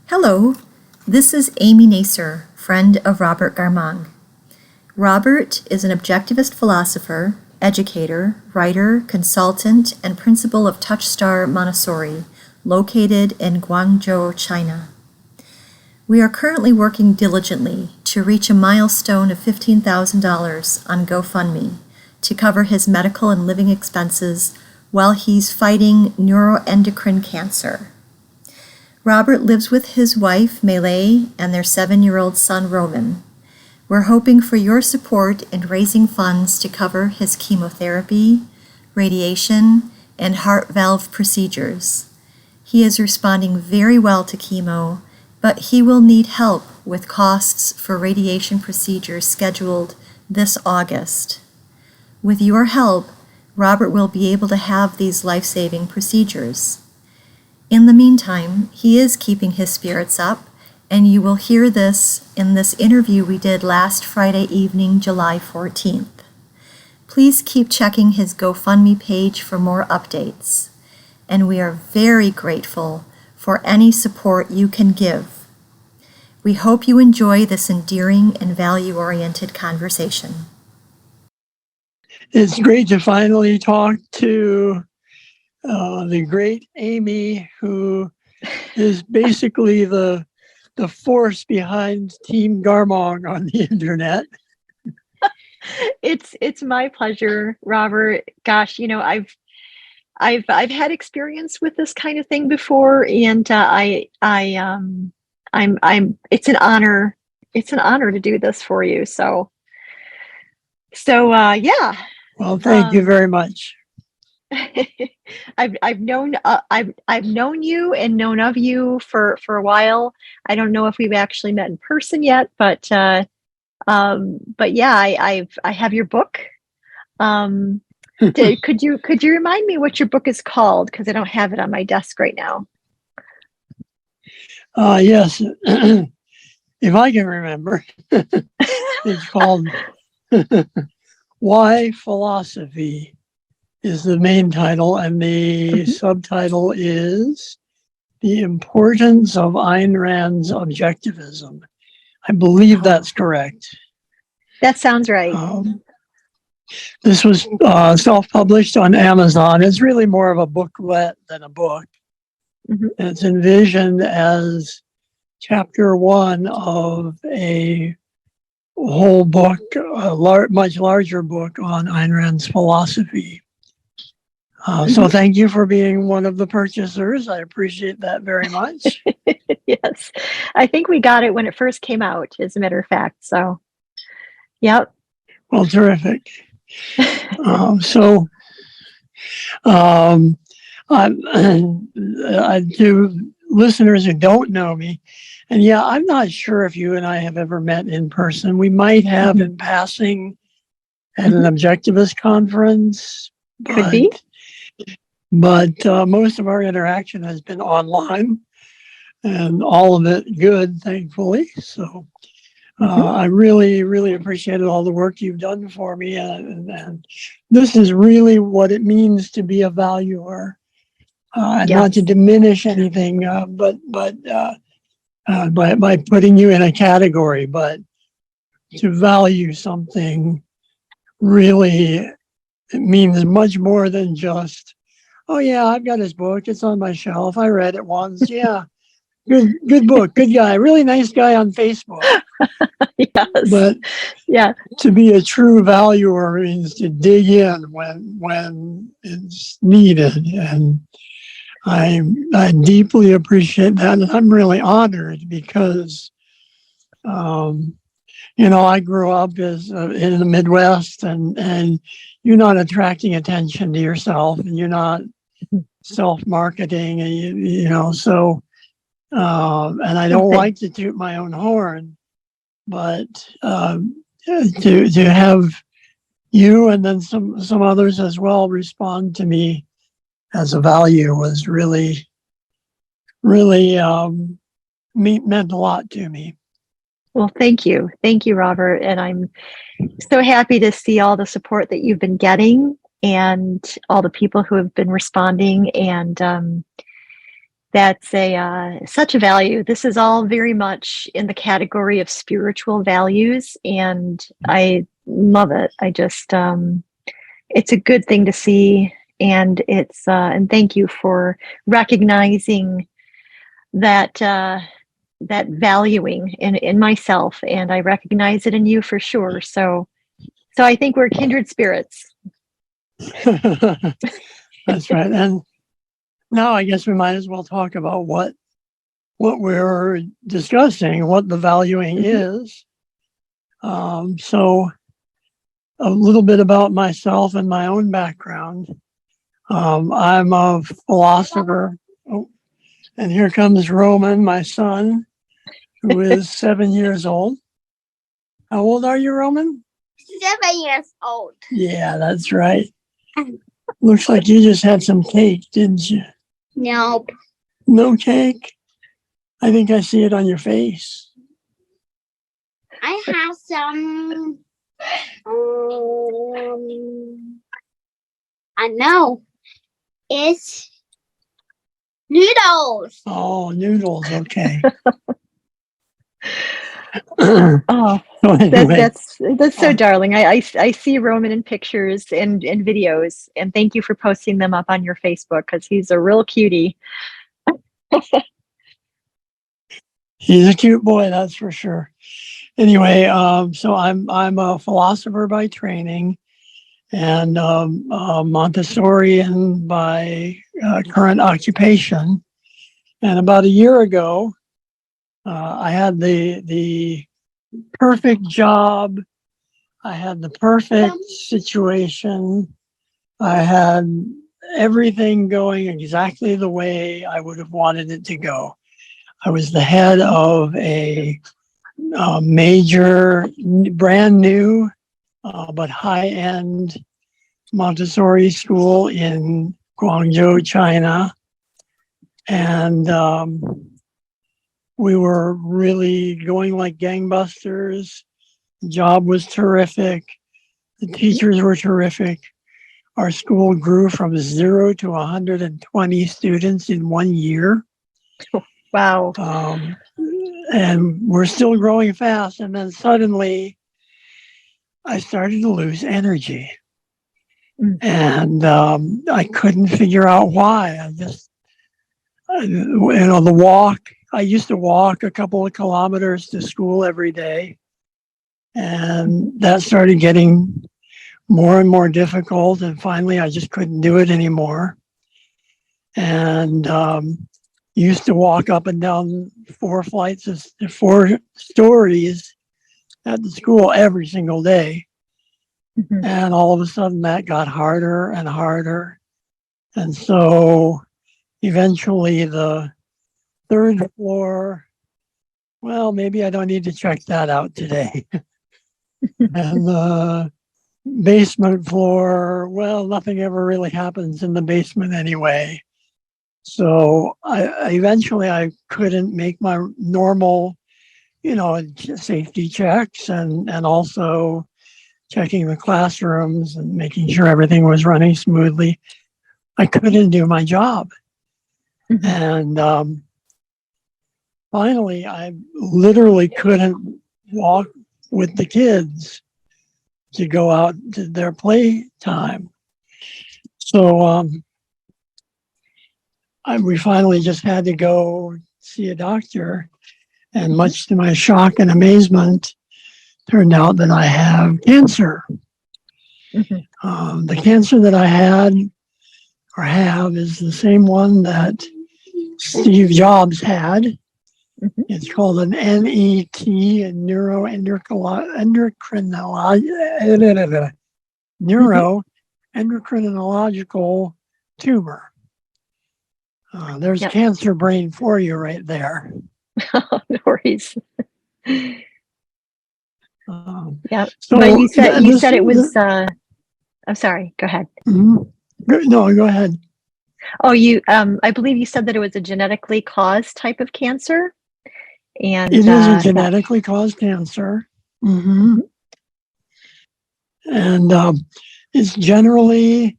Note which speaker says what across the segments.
Speaker 1: Hello, this is Amy Nasir, friend of Robert Garmong. Robert is an objectivist philosopher, educator, writer, consultant, and principal of TouchStar Montessori, located in Gwang-joe, China. We are currently working diligently to reach a milestone of $15,000 on GoFundMe to cover his medical and living expenses while he's fighting neuroendocrine cancer. Robert lives with his wife, Melee, and their 7-year-old son, Roman. We're hoping for your support in raising funds to cover his chemotherapy, radiation, and heart valve procedures. He is responding very well to chemo, but he will need help with costs for radiation procedures scheduled this August. With your help, Robert will be able to have these life-saving procedures. In the meantime, he is keeping his spirits up, and you will hear this in this interview we did last Friday evening, July 14th. Please keep checking his GoFundMe page for more updates, and we are very grateful for any support you can give. We hope you enjoy this endearing and value-oriented conversation.
Speaker 2: It's great to finally talk to the great Amy, who is basically the force behind Team Garmong on the internet.
Speaker 3: It's my pleasure, Robert. Gosh, I've had experience with this kind of thing before, and I'm it's an honor. It's an honor to do this for you. So yeah.
Speaker 2: Well, thank you very much.
Speaker 3: I've known you and known of you for a while. I don't know if we've actually met in person yet, but yeah, I have your book. Could you remind me what your book is called? Because I don't have it on my desk right now.
Speaker 2: Yes, if I can remember, it's called Why Philosophy is the main title, and the subtitle is The Importance of Ayn Rand's Objectivism. I believe that's correct.
Speaker 3: That sounds right.
Speaker 2: This was self-published on Amazon. It's really more of a booklet than a book. Mm-hmm. It's envisioned as chapter 1 of a whole book, a much larger book on Ayn Rand's philosophy. So thank you for being one of the purchasers. I appreciate that very much.
Speaker 3: Yes. I think we got it when it first came out, as a matter of fact. So, yep.
Speaker 2: Well, terrific. I do listeners who don't know me, and yeah, I'm not sure if you and I have ever met in person. We might have in passing at an Objectivist conference.
Speaker 3: Could be.
Speaker 2: But most of our interaction has been online, and all of it good, thankfully. So I really, really appreciated all the work you've done for me. And this is really what it means to be a valuer. Yes. Not to diminish anything, but by putting you in a category, but to value something really, it means much more than just, oh yeah, I've got his book. It's on my shelf. I read it once. Yeah. Good book. Good guy. Really nice guy on Facebook.
Speaker 3: Yes.
Speaker 2: But yeah, to be a true valuer means to dig in when it's needed. And I deeply appreciate that. And I'm really honored because, I grew up in the Midwest, and you're not attracting attention to yourself, and you're not self-marketing, and so, and I don't like to toot my own horn, but to have you and then some others as well respond to me as a value was really, really meant a lot to me.
Speaker 3: Well, thank you. Thank you, Robert. And I'm so happy to see all the support that you've been getting and all the people who have been responding. And That's such a value. This is all very much in the category of spiritual values, and I love it. I just it's a good thing to see, and it's and thank you for recognizing that that valuing in myself, and I recognize it in you for sure. So I think we're kindred spirits.
Speaker 2: That's right. And now I guess we might as well talk about what we're discussing, what the valuing is. So a little bit about myself and my own background. I'm a philosopher. Oh, and here comes Roman, my son, who is 7 years old. How old are you, Roman?
Speaker 4: 7 years old.
Speaker 2: Yeah, that's right. Looks like you just had some cake, didn't you?
Speaker 4: Nope.
Speaker 2: No cake? I think I see it on your face.
Speaker 4: I have some. I know. It's noodles.
Speaker 2: Oh, noodles. Okay.
Speaker 3: Oh,
Speaker 2: So anyway,
Speaker 3: that's so darling. I see Roman in pictures and videos, and thank you for posting them up on your Facebook because he's a real cutie.
Speaker 2: he's a cute boy, that's for sure. Anyway, so I'm a philosopher by training, and Montessorian by current occupation. And about a year ago, I had the perfect job. I had the perfect situation. I had everything going exactly the way I would have wanted it to go. I was the head of a major, brand new, but high-end Montessori school in Gwang-joe, China. And we were really going like gangbusters. The job was terrific. The teachers were terrific. Our school grew from 0 to 120 students in 1 year.
Speaker 3: Wow.
Speaker 2: And we're still growing fast. And then suddenly I started to lose energy. And I couldn't figure out why. The walk, I used to walk a couple of kilometers to school every day. And that started getting more and more difficult. And finally, I just couldn't do it anymore. And used to walk up and down 4 stories at the school every single day.
Speaker 3: Mm-hmm.
Speaker 2: And all of a sudden that got harder and harder. And so eventually the 3rd floor, well, maybe I don't need to check that out today. And the basement floor, well, nothing ever really happens in the basement anyway. So eventually I couldn't make my normal, safety checks and also checking the classrooms and making sure everything was running smoothly. I couldn't do my job.
Speaker 3: Mm-hmm.
Speaker 2: And finally, I literally couldn't walk with the kids to go out to their play time. So we finally just had to go see a doctor. And much to my shock and amazement, turned out that I have cancer.
Speaker 3: Mm-hmm.
Speaker 2: The cancer that I had or have is the same one that Steve Jobs had.
Speaker 3: Mm-hmm.
Speaker 2: It's called an NET, a neuroendocrinological tumor. There's
Speaker 3: Yep.
Speaker 2: cancer brain for you right there.
Speaker 3: No worries. Yeah.
Speaker 2: So
Speaker 3: But you said it was. I'm sorry. Go ahead.
Speaker 2: No, go ahead.
Speaker 3: Oh, I believe you said that it was a genetically caused type of cancer. And
Speaker 2: it is a genetically caused cancer. Mm-hmm. And it's generally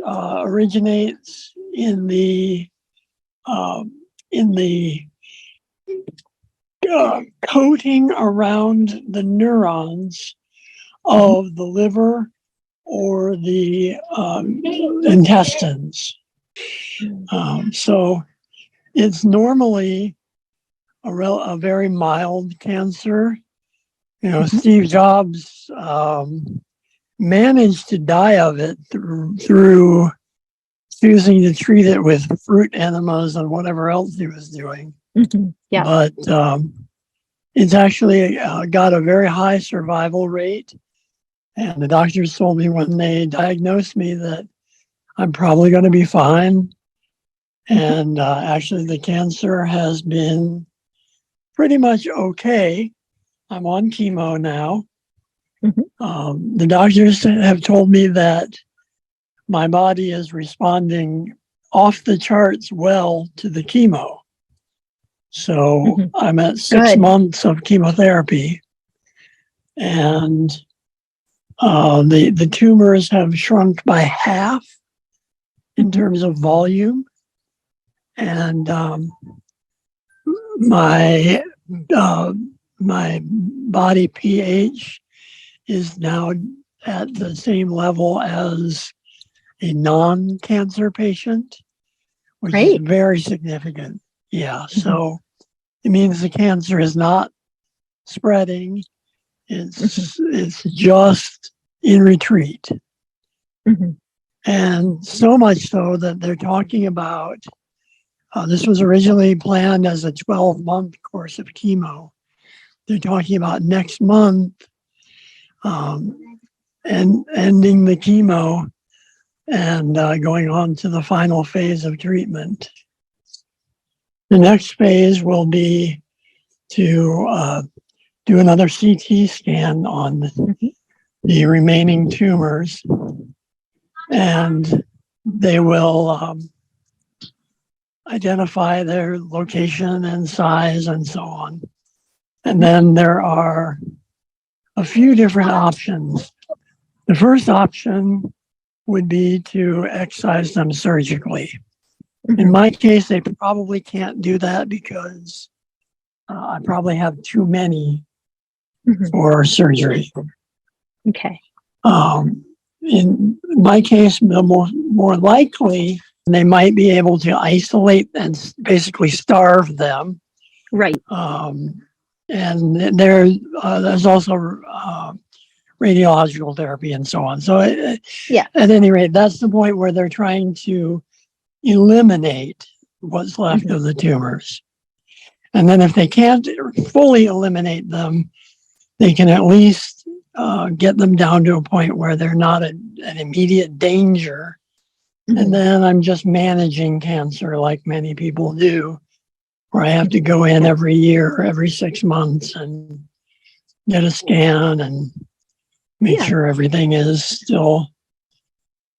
Speaker 2: originates in the in the coating around the neurons of the liver or the intestines. So it's normally a very mild cancer. Steve Jobs managed to die of it through choosing to treat it with fruit enemas and whatever else he was doing.
Speaker 3: Yeah.
Speaker 2: But it's actually got a very high survival rate. And the doctors told me when they diagnosed me that I'm probably going to be fine. And actually, the cancer has been pretty much okay. I'm on chemo now. The doctors have told me that my body is responding off the charts well to the chemo. So I'm at 6 months of chemotherapy, and the tumors have shrunk by half in terms of volume, and my body pH is now at the same level as a non-cancer patient, which is very significant. Yeah, so it means the cancer is not spreading. It's just in retreat. And so much so that they're talking about, this was originally planned as a 12-month course of chemo. They're talking about next month and ending the chemo and going on to the final phase of treatment. The next phase will be to do another CT scan on the remaining tumors, and they will identify their location and size and so on. And then there are a few different options. The first option would be to excise them surgically. In my case, they probably can't do that because I probably have too many for surgery.
Speaker 3: Okay.
Speaker 2: In my case, the more likely, they might be able to isolate and basically starve them.
Speaker 3: Right.
Speaker 2: And there's also radiological therapy and so on. So at any rate, that's the point where they're trying to eliminate what's left of the tumors. And then if they can't fully eliminate them, they can at least get them down to a point where they're not an immediate danger. And then I'm just managing cancer like many people do, where I have to go in every year, every 6 months and get a scan and make sure everything is still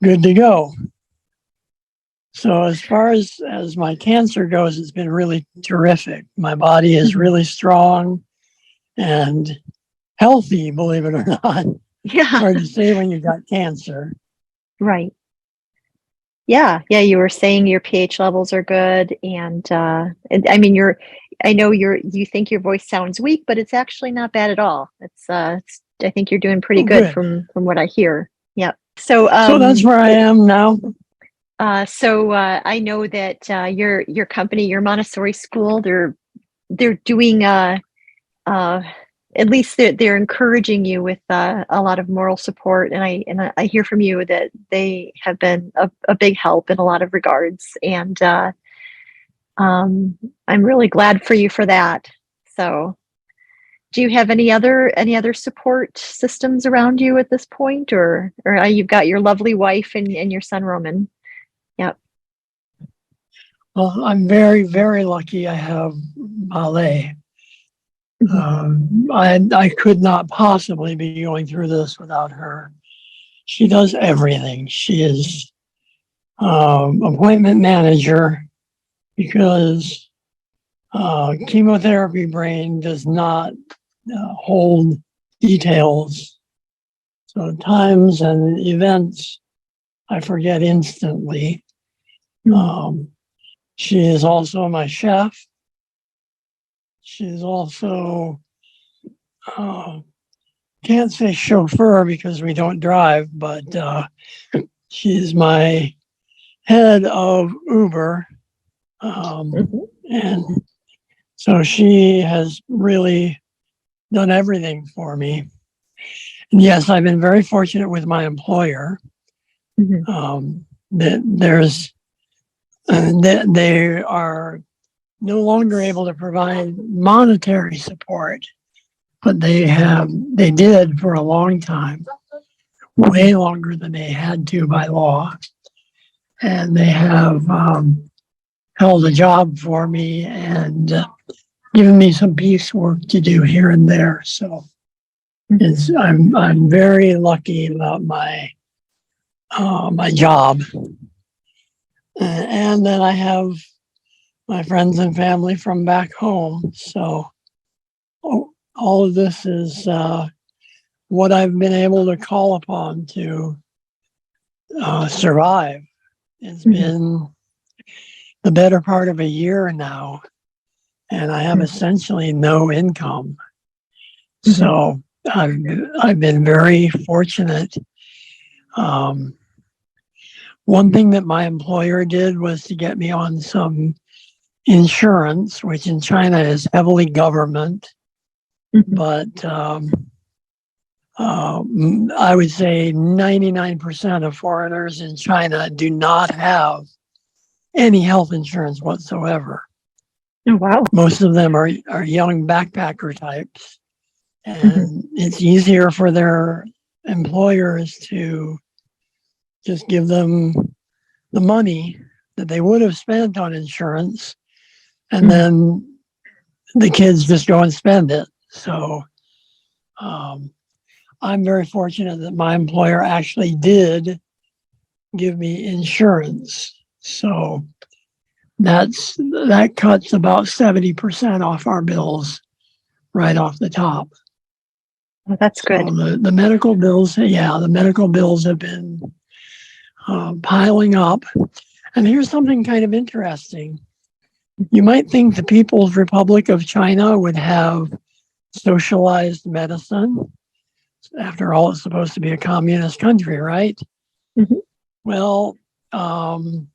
Speaker 2: good to go. So as far as my cancer goes, it's been really terrific. My body is really strong and healthy, believe it or not.
Speaker 3: Yeah.
Speaker 2: Hard to say when you've got cancer.
Speaker 3: Right. Yeah. You were saying your pH levels are good, and I mean, you think your voice sounds weak, but it's actually not bad at all. I think you're doing pretty good from what I hear. Yep. So
Speaker 2: that's where I am now.
Speaker 3: So I know that your company, your Montessori school, they're doing at least they're encouraging you with a lot of moral support, and I hear from you that they have been a big help in a lot of regards, and I'm really glad for you for that. So, do you have any other support systems around you at this point, or you've got your lovely wife and your son Roman? Yep.
Speaker 2: Well, I'm very, very lucky. I have ballet. I could not possibly be going through this without her. She does everything. She is appointment manager because chemotherapy brain does not hold details. So times and events I forget instantly. She is also my chef. She's also, can't say chauffeur because we don't drive, but she's my head of Uber. And so she has really done everything for me. And yes, I've been very fortunate with my employer. That they are no longer able to provide monetary support, but they did for a long time, way longer than they had to by law. And they have held a job for me and given me some piecework to do here and there. So I'm very lucky about my job. And then I have my friends and family from back home. So all of this is what I've been able to call upon to survive. It's been the better part of a year now, and I have essentially no income. So I've been very fortunate. One thing that my employer did was to get me on some insurance, which in China is heavily government. But I would say 99% of foreigners in China do not have any health insurance whatsoever.
Speaker 3: Oh, wow.
Speaker 2: Most of them are young backpacker types. And it's easier for their employers to just give them the money that they would have spent on insurance, and then the kids just go and spend it. So I'm very fortunate that my employer actually did give me insurance. So that cuts about 70% off our bills right off the top.
Speaker 3: Well, that's good.
Speaker 2: So the medical bills, the medical bills have been piling up. And here's something kind of interesting. You might think the People's Republic of China would have socialized medicine. After all, it's supposed to be a communist country, right? Well, in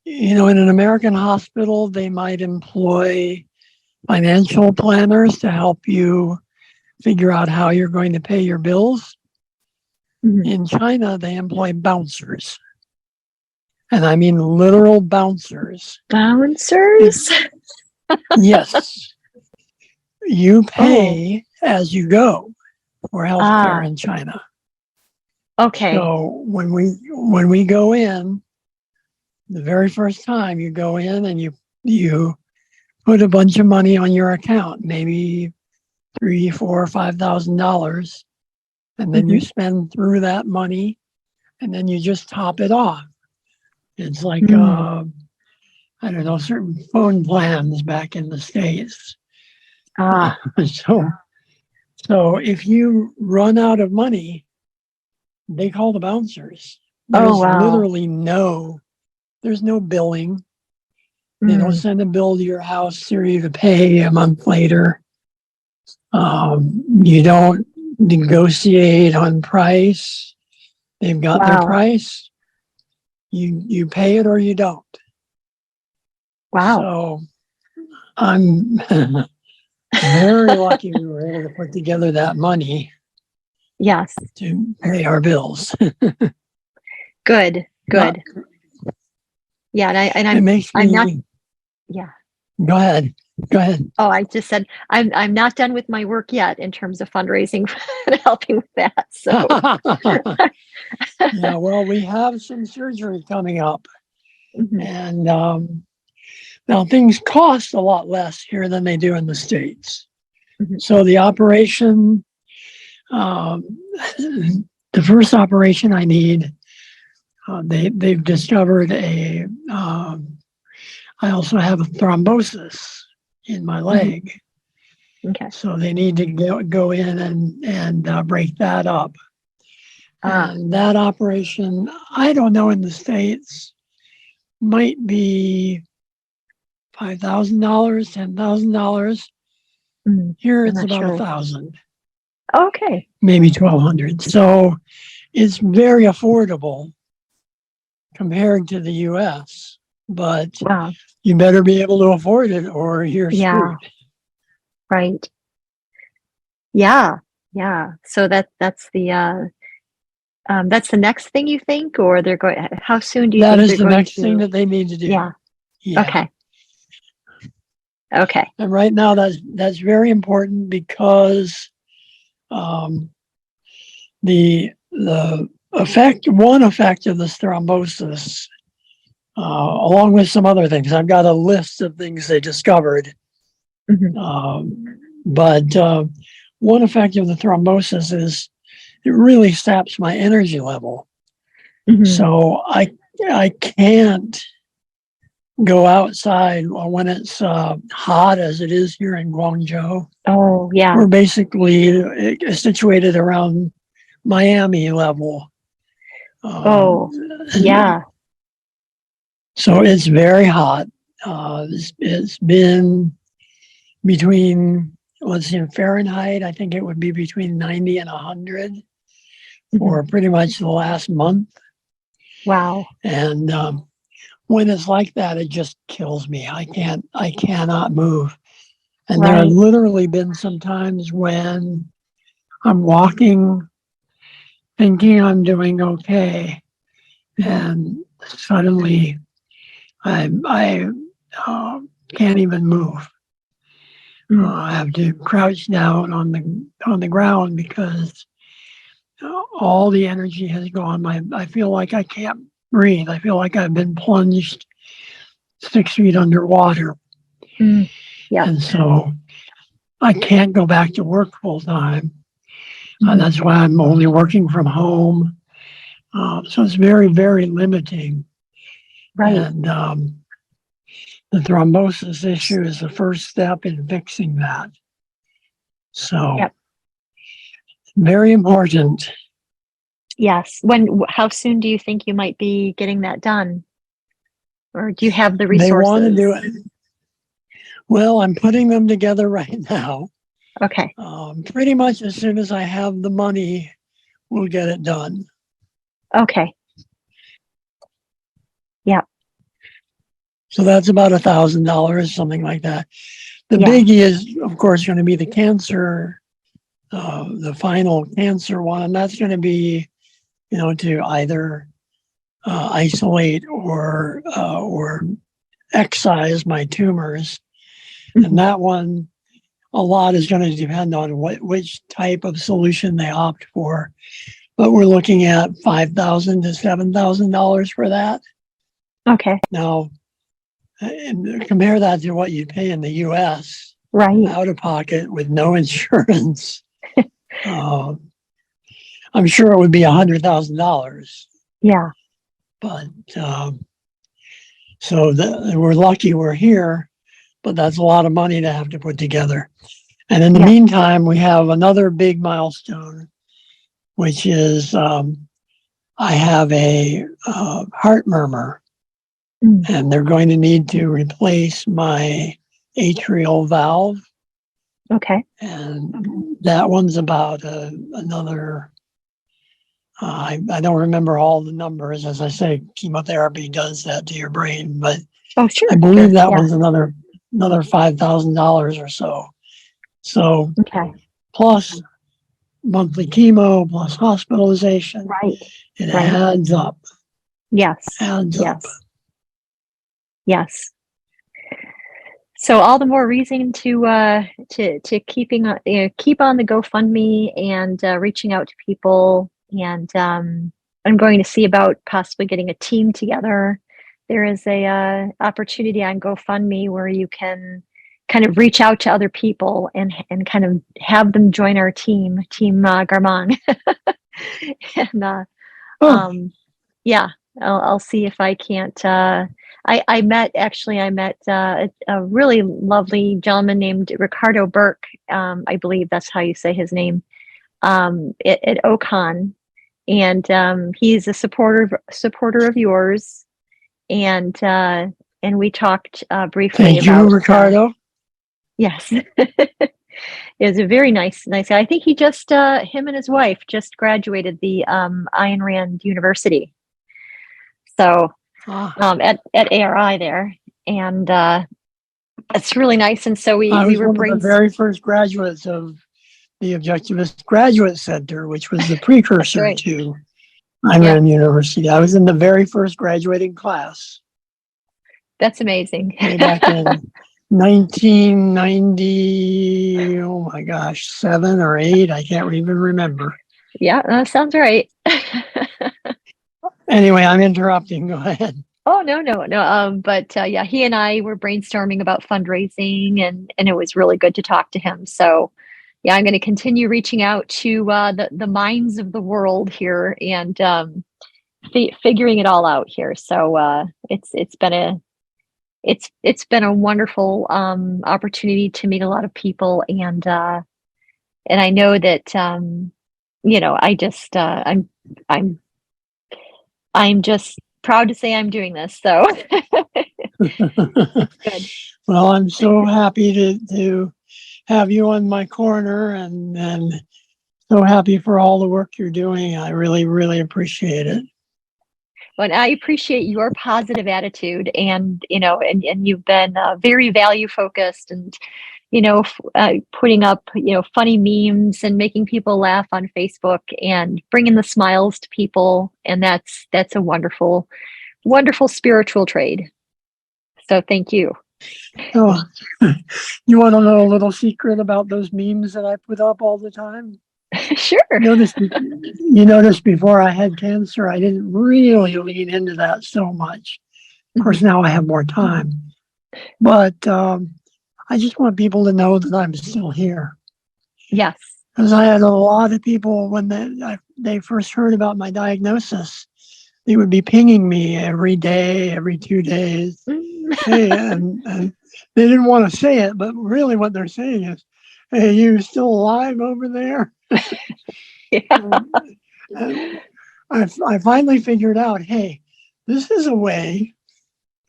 Speaker 2: an American hospital, they might employ financial planners to help you figure out how you're going to pay your bills. In China, they employ bouncers. And I mean literal bouncers.
Speaker 3: Bouncers?
Speaker 2: Yes. You pay as you go for healthcare in China.
Speaker 3: Okay.
Speaker 2: So when we go in, the very first time you go in and you put a bunch of money on your account, maybe $3,000, $4,000, $5,000, and then you spend through that money, and then you just top it off. It's like I don't know, certain phone plans back in the States. So if you run out of money, they call the bouncers. There's literally there's no billing. They don't send a bill to your house for you to pay a month later. You don't negotiate on price. They've got their price. You pay it or you don't.
Speaker 3: Wow.
Speaker 2: So I'm very lucky we were able to put together that money.
Speaker 3: Yes.
Speaker 2: To pay our bills.
Speaker 3: Good. Yeah,
Speaker 2: it makes me,
Speaker 3: I'm not. Yeah.
Speaker 2: Go ahead.
Speaker 3: Oh, I just said I'm not done with my work yet in terms of fundraising and helping with that. So
Speaker 2: yeah, well, we have some surgery coming up, and now things cost a lot less here than they do in the States. So the operation, the first operation I need, they've discovered I also have a thrombosis in my leg.
Speaker 3: Okay.
Speaker 2: So they need to go in and break that up. And that operation, I don't know in the States, might be $5,000, $10,000. Here
Speaker 3: I'm
Speaker 2: it's
Speaker 3: not
Speaker 2: about
Speaker 3: sure.
Speaker 2: 1,000,
Speaker 3: Okay.
Speaker 2: maybe 1,200. So it's very affordable compared to the US, but
Speaker 3: Wow.
Speaker 2: you better be able to afford it or you're
Speaker 3: Yeah.
Speaker 2: screwed.
Speaker 3: Right. Yeah. Yeah. So that's the next thing you think, or they're going, how soon do you
Speaker 2: That
Speaker 3: think
Speaker 2: is
Speaker 3: they're
Speaker 2: the
Speaker 3: going
Speaker 2: next thing
Speaker 3: to?
Speaker 2: that they need to do.
Speaker 3: Yeah.
Speaker 2: Yeah.
Speaker 3: Okay. Okay.
Speaker 2: And right now that's very important because the one effect of this thrombosis, along with some other things. I've got a list of things they discovered, but one effect of the thrombosis is it really saps my energy level. So I can't go outside when it's hot as it is here in Gwang-joe.
Speaker 3: Oh, yeah.
Speaker 2: We're basically situated around Miami level.
Speaker 3: Oh, yeah.
Speaker 2: So it's very hot. It's been between, let's see, in Fahrenheit, I think it would be between 90 and 100 for pretty much the last month.
Speaker 3: Wow.
Speaker 2: And when it's like that, it just kills me. I cannot move. And there have
Speaker 3: Right.
Speaker 2: literally been some times when I'm walking, thinking I'm doing okay, and suddenly I can't even move. I have to crouch down on the ground because all the energy has gone. I feel like I can't breathe. I feel like I've been plunged 6 feet underwater.
Speaker 3: Yeah.
Speaker 2: And so I can't go back to work full time. That's why I'm only working from home. So it's very, very limiting.
Speaker 3: Right.
Speaker 2: And the thrombosis issue is the first step in fixing that. So
Speaker 3: Yep.
Speaker 2: very important.
Speaker 3: Yes. How soon do you think you might be getting that done? Or do you have the
Speaker 2: They want to
Speaker 3: resources?
Speaker 2: do it. Well, I'm putting them together right now.
Speaker 3: Okay.
Speaker 2: Pretty much as soon as I have the money, we'll get it done.
Speaker 3: Okay. Yeah.
Speaker 2: So that's about $1,000, something like that. The
Speaker 3: Yeah.
Speaker 2: biggie is, of course, going to be the cancer, the final cancer one, and that's going to be, to either isolate or excise my tumors, and that one, a lot is going to depend on which type of solution they opt for. But we're looking at $5,000 to $7,000 for that.
Speaker 3: Okay.
Speaker 2: Now, and compare that to what you pay in the U.S.
Speaker 3: Right.
Speaker 2: out of pocket with no insurance. I'm sure it would be $100,000.
Speaker 3: Yeah.
Speaker 2: But so we're lucky we're here, but that's a lot of money to have to put together. And in the meantime, we have another big milestone, which is I have a heart murmur, and they're going to need to replace my atrial valve.
Speaker 3: Okay.
Speaker 2: And that one's about another, I don't remember all the numbers. As I say, chemotherapy does that to your brain, but
Speaker 3: sure.
Speaker 2: I believe that one's another $5,000 or so. So plus monthly chemo, plus hospitalization.
Speaker 3: Right.
Speaker 2: It adds up.
Speaker 3: Yes.
Speaker 2: Adds up.
Speaker 3: Yes. So all the more reason to keep on the GoFundMe and reaching out to people. And I'm going to see about possibly getting a team together. There is a opportunity on GoFundMe where you can kind of reach out to other people and kind of have them join our team Garmong. And I'll see if I can't. I met a really lovely gentleman named Ricardo Burke. I believe that's how you say his name. At Ocon, and he's a supporter of yours. and we talked briefly
Speaker 2: Thank you,
Speaker 3: about
Speaker 2: Ricardo.
Speaker 3: yes. It was a very nice guy. I think he just him and his wife just graduated the Ayn Rand University. So at ARI there, and it's really nice. And so
Speaker 2: I
Speaker 3: we
Speaker 2: was
Speaker 3: were
Speaker 2: one of the very first graduates of the Objectivist Graduate Center, which was the precursor
Speaker 3: right.
Speaker 2: to Ayn Rand University. I was in the very first graduating class.
Speaker 3: That's amazing.
Speaker 2: Way back in 1990, oh my gosh, 7 or 8, I can't even remember.
Speaker 3: Yeah, that sounds right.
Speaker 2: Anyway, I'm interrupting. Go ahead.
Speaker 3: Oh, no. But yeah, he and I were brainstorming about fundraising, and it was really good to talk to him. So yeah, I'm going to continue reaching out to the minds of the world here and figuring it all out here. So it's been a wonderful opportunity to meet a lot of people, and I know that I'm just proud to say I'm doing this. So good.
Speaker 2: Well, I'm so happy to have you on my corner, and so happy for all the work you're doing. I really, really appreciate it.
Speaker 3: Well, I appreciate your positive attitude, and and you've been very value focused, and putting up funny memes and making people laugh on Facebook and bringing the smiles to people, and that's a wonderful spiritual trade. So thank you.
Speaker 2: Oh, you want to know a little secret about those memes that I put up all the time?
Speaker 3: Sure.
Speaker 2: You noticed before I had cancer, I didn't really lean into that so much. Of course, now I have more time. But I just want people to know that I'm still here.
Speaker 3: Yes.
Speaker 2: Because I had a lot of people, when they first heard about my diagnosis, they would be pinging me every day, every 2 days. Hey, and they didn't want to say it, but really what they're saying is, hey, you still alive over there?
Speaker 3: Yeah.
Speaker 2: I finally figured out, hey, this is a way.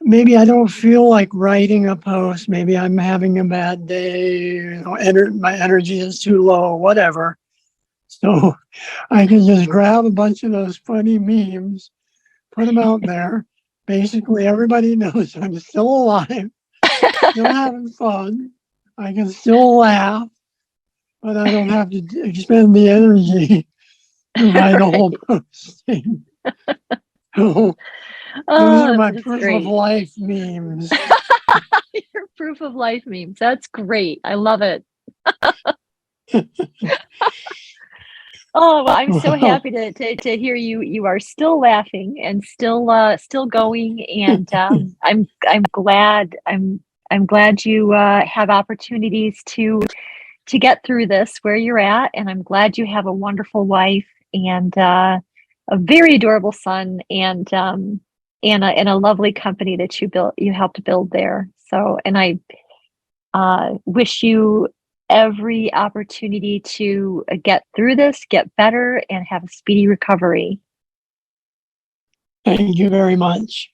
Speaker 2: Maybe I don't feel like writing a post. Maybe I'm having a bad day. My energy is too low, whatever. So I can just grab a bunch of those funny memes, put them out there. Basically, everybody knows I'm still alive, still having fun. I can still laugh, but I don't have to expend the energy to write a whole posting. So, those are my proof of life memes.
Speaker 3: Your proof of life memes. That's great. I love it. Oh, well, I'm so happy to hear you are still laughing and still going, and I'm glad you have opportunities to get through this where you're at, and I'm glad you have a wonderful wife and a very adorable son, and a lovely company that you helped build there. So, and I wish you every opportunity to get through this, get better, and have a speedy recovery.
Speaker 2: Thank you very much.